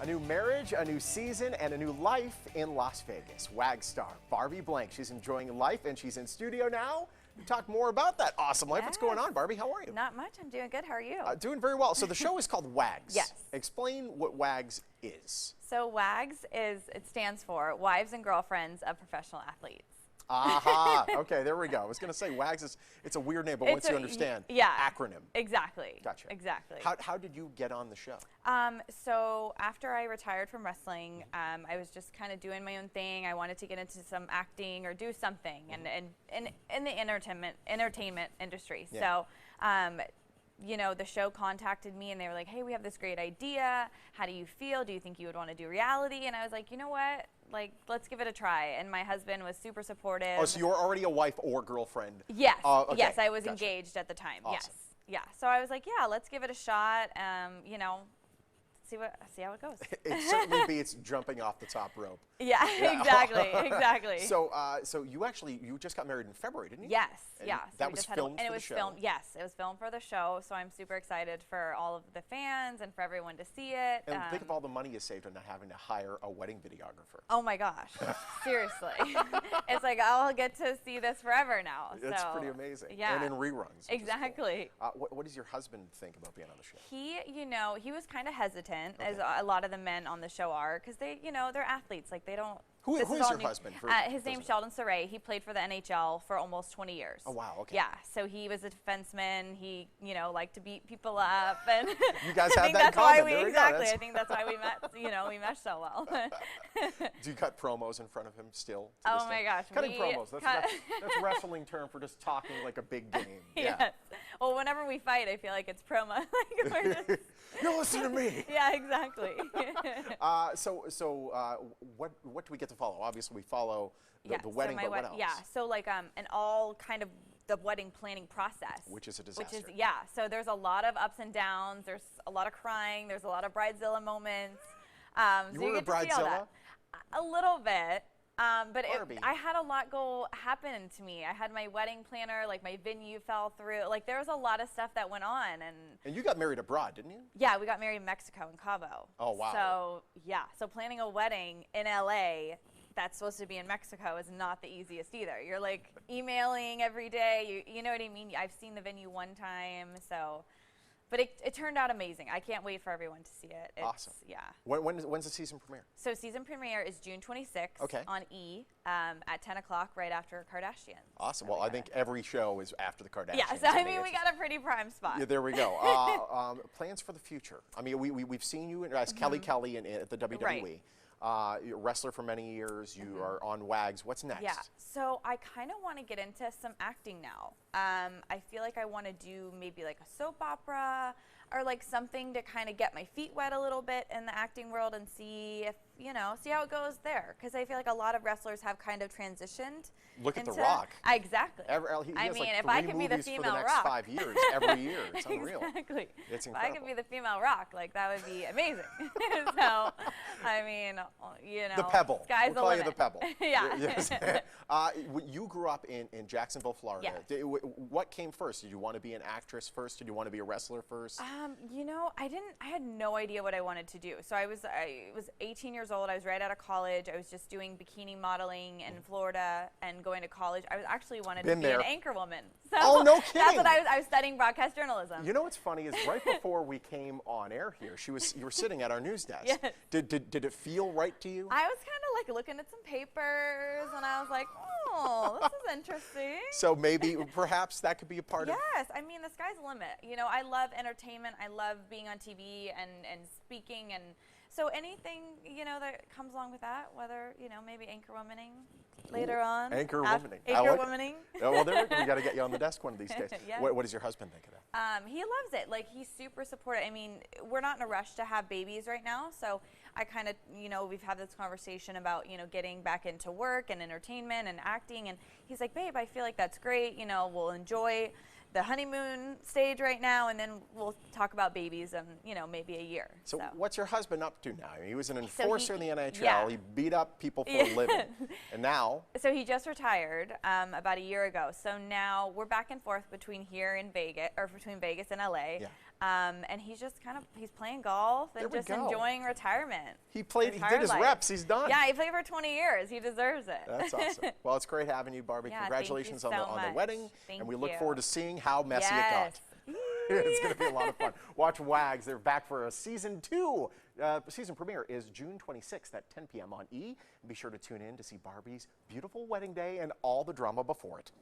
A new marriage, a new season, and a new life in Las Vegas. WAGS star Barbie Blank. She's enjoying life, and she's in studio now to talk more about that awesome life. What's going on, Barbie? How are you? Not much. I'm doing good. How are you? Doing very well. So the show is called WAGS. Yes. Explain what WAGS is. So WAGS it stands for Wives and Girlfriends of Professional Athletes. Aha. Okay, there we go. I was going to say WAGS it's a weird name, but once you understand, acronym. Exactly. Gotcha. Exactly. How did you get on the show? So after I retired from wrestling, I was just kind of doing my own thing. I wanted to get into some acting or do something and in the entertainment industry. Yeah. So you know, the show contacted me and they were like, hey, we have this great idea. How do you feel? Do you think you would want to do reality? And I was like, you know what? Like, let's give it a try. And my husband was super supportive. Oh, so you were already a wife or girlfriend? Yes. Okay. Yes, I was engaged at the time. Awesome. Yes. Yeah. So I was like, yeah, let's give it a shot. You know, see how it goes. It certainly beats jumping off the top rope. Yeah, exactly, exactly. So, so you just got married in February, didn't you? Yes, and yeah. That was filmed for the show. Yes, it was filmed for the show. So I'm super excited for all of the fans and for everyone to see it. And think of all the money you saved on not having to hire a wedding videographer. Oh my gosh, seriously. It's like I'll get to see this forever now. It's pretty amazing. Yeah. And in reruns. Exactly. Cool. What does your husband think about being on the show? He was kind of hesitant, as a lot of the men on the show are, because they're athletes. Like they don't. Who is your husband? His name's Sheldon Saray. He played for the NHL for almost 20 years. Oh wow, okay. Yeah, so he was a defenseman. He, liked to beat people up, and you guys have I think that that's why common. exactly. I think that's why we met. We meshed so well. Do you cut promos in front of him still? Oh my gosh, cutting promos. That's a wrestling term for just talking like a big game. Yeah. Yes. Well, whenever we fight, I feel like it's promo. Like we're just you listen to me. Yeah, exactly. What do we get to follow? Obviously, we follow the wedding, but what else? Yeah, so like and all kind of the wedding planning process. Which is a disaster. So there's a lot of ups and downs. There's a lot of crying. There's a lot of bridezilla moments. You were a bridezilla? A little bit. But I had a lot happen to me. I had my wedding planner, like my venue fell through. Like there was a lot of stuff that went on. And you got married abroad, didn't you? Yeah, we got married in Mexico, in Cabo. Oh, wow. So, yeah. So planning a wedding in LA that's supposed to be in Mexico is not the easiest either. You're like emailing every day. You know what I mean? I've seen the venue one time, so. But it turned out amazing. I can't wait for everyone to see it. Awesome. Yeah. When's the season premiere? So season premiere is June 26th on E at 10 o'clock right after Kardashians. Awesome. Well, I think every show is after the Kardashians. Yeah, so I mean, we got a pretty prime spot. Yeah, there we go. Plans for the future. I mean, we've seen you as Kelly at the WWE. Right. You're a wrestler for many years. You are on WAGS. What's next? Yeah, so I kind of want to get into some acting now. I feel like I want to do maybe like a soap opera or like something to kind of get my feet wet a little bit in the acting world and see if, see how it goes there. Because I feel like a lot of wrestlers have kind of transitioned. Look at The Rock. Exactly. I mean, if I could be the female for the next Rock. 5 years, every year, it's unreal. Exactly. It's incredible. If I could be the female Rock, like that would be amazing. So, I mean, the Pebble. Sky's we'll the call limit. you the Pebble. Yeah. Yes. You grew up in Jacksonville, Florida. Yes. What came first? Did you want to be an actress first? Did you want to be a wrestler first? I had no idea what I wanted to do. So I was 18 years old. I was right out of college. I was just doing bikini modeling in Florida and going to college. I was actually wanted to be an anchor woman. So oh, no kidding. That's what I was studying broadcast journalism. You know what's funny is right before we came on air here, you were sitting at our news desk. Yes. Did it feel right to you? I was kind of like looking at some papers and I was like, oh, this is interesting. So perhaps that could be a part of. Yes, I mean the sky's the limit. I love entertainment. I love being on TV and speaking, and so anything that comes along with that, whether maybe anchor womaning later on. Anchor womaning. Anchor womaning. Oh, well, there we got to get you on the desk one of these days. Yes. What does your husband think of that? He loves it. Like he's super supportive. I mean, we're not in a rush to have babies right now, so I kind of, we've had this conversation about, getting back into work and entertainment and acting, and he's like, babe, I feel like that's great. We'll enjoy the honeymoon stage right now, and then we'll talk about babies in, maybe a year. So what's your husband up to now? He was an enforcer in the NHL. He beat up people for a living. And now? So he just retired about a year ago. So now we're back and forth between here in Vegas, or between Vegas and LA. Yeah. And he's just he's playing golf and just enjoying retirement. He did his reps. He's done. Yeah, he played for 20 years. He deserves it. That's awesome. Well, it's great having you, Barbie. Yeah, Congratulations thank you on the wedding. Thank and we look you. forward to seeing how messy it got. It's going to be a lot of fun. Watch WAGS. They're back for a season 2. Season premiere is June 26th at 10 p.m. on E! And be sure to tune in to see Barbie's beautiful wedding day and all the drama before it.